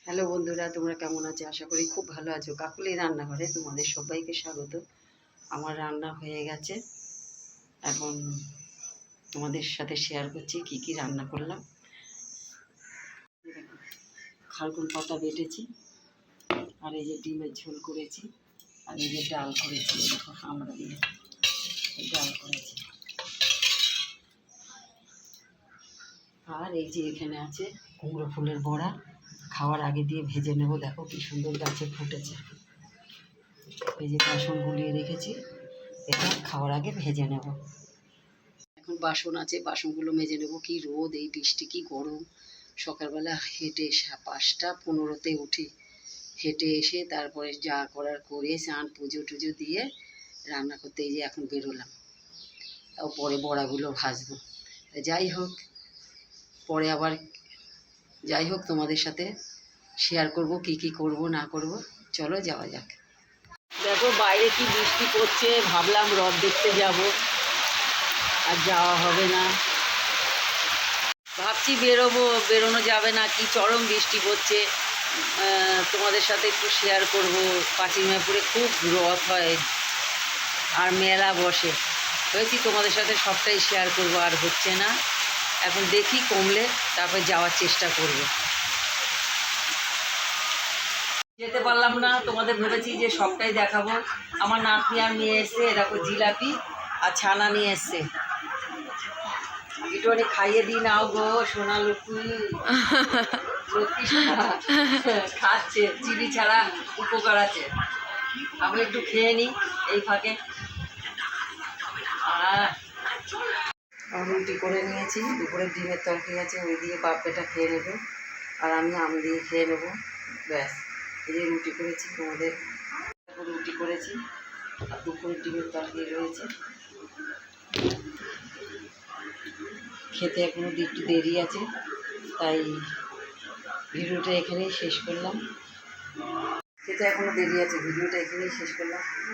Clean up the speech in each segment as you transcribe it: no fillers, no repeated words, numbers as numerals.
Hello বন্ধুরা, তোমরা কেমন আছো? আশা করি খুব ভালো আছো। কাকুলি রান্নাঘরে তোমাদের সবাইকে স্বাগত। আমার রান্না হয়ে গেছে, এখন তোমাদের সাথে শেয়ার করছি কি কি রান্না করলাম। খালকুন পাতা বেটেছি, আর এই যে ডিমের ঝোল করেছি, আর এই যে ডাল করেছি, আমরা দিয়ে ডাল করেছি। আর এই যে এখানে আছে কুমড়ো ফুলের বড়া, খাওয়ার আগে দিয়ে ভেজে নেব। দেখো কি সুন্দর গাছে ফুটেছে। এই যে বাসন গুলিয়ে রেখেছি, এটা খাওয়ার আগে ভেজে নেব। এখন বাসন আছে, বাসনগুলো মেজে নেব। কি রোদ, এই বৃষ্টি, কি গরম। সকালবেলা হেঁটে 5:15 উঠি, হেঁটে এসে তারপরে যা করার করে স্নান পুজো টুজো দিয়ে রান্না করতে এই যে এখন বেরোলাম। তাও পরে বড়াগুলো ভাজবো। যাই হোক, পরে আবার তোমাদের সাথে শেয়ার করব কি কি করব না করব। চলো যাওয়া যাক। দেখো বাইরে কি বৃষ্টি পড়ছে, ভাবলাম হ্রদ দেখতে যাব, আর যাওয়া হবে না। ভাবছি বেরোনো যাবে না, কি চরম বৃষ্টি পড়ছে। তোমাদের সাথে একটু শেয়ার করব। পাচিরমাপুরে খুব রথ হয় আর মেলা বসে, হয়েছি তোমাদের সাথে সবটাই শেয়ার করব, আর হচ্ছে না। এখন দেখি কমলে তারপর যাওয়ার চেষ্টা করব। যেতে পারলাম না, তোমাদের ভেবেছি যে সবটাই দেখাবো। আমার নাতনি আর মেয়ে এসছে, দেখো জিলাপি আর ছানা নিয়ে এসছে। একটুখানি খাইয়ে দিই নাও গো সোনা লক্ষ্মী। লক্ষ্মী সোনা খাচ্ছে, চিনি ছাড়া উপকার আছে। আমি একটু খেয়ে নিই এই ফাঁকে। রুটি করে নিয়েছি, দুপুরে ডিমের তরকারি আছে, ওই দিয়ে বাপ বেটা খেয়ে নেবে, আর আমি আম দিয়ে খেয়ে নেবো, ব্যাস। এই যে রুটি করেছি, তোমাদের রুটি করেছি, আর দুপুরে ডিমের তরকারি রয়েছে। খেতে এখনও একটু দেরি আছে, তাই ভিডিওটা এখানেই শেষ করলাম।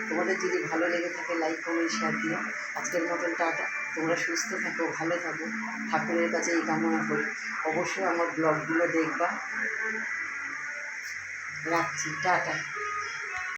তোমাদের যদি ভালো লেগে থাকে লাইক কমেন্ট শেয়ার দিও। আজকের মতন টাটা। তোমরা সুস্থ থাকো, ভালো থাকো, ঠাকুরের কাছে এই কামনা করি। অবশ্যই আমার ব্লগগুলো দেখবা। রাখছি, টাটা।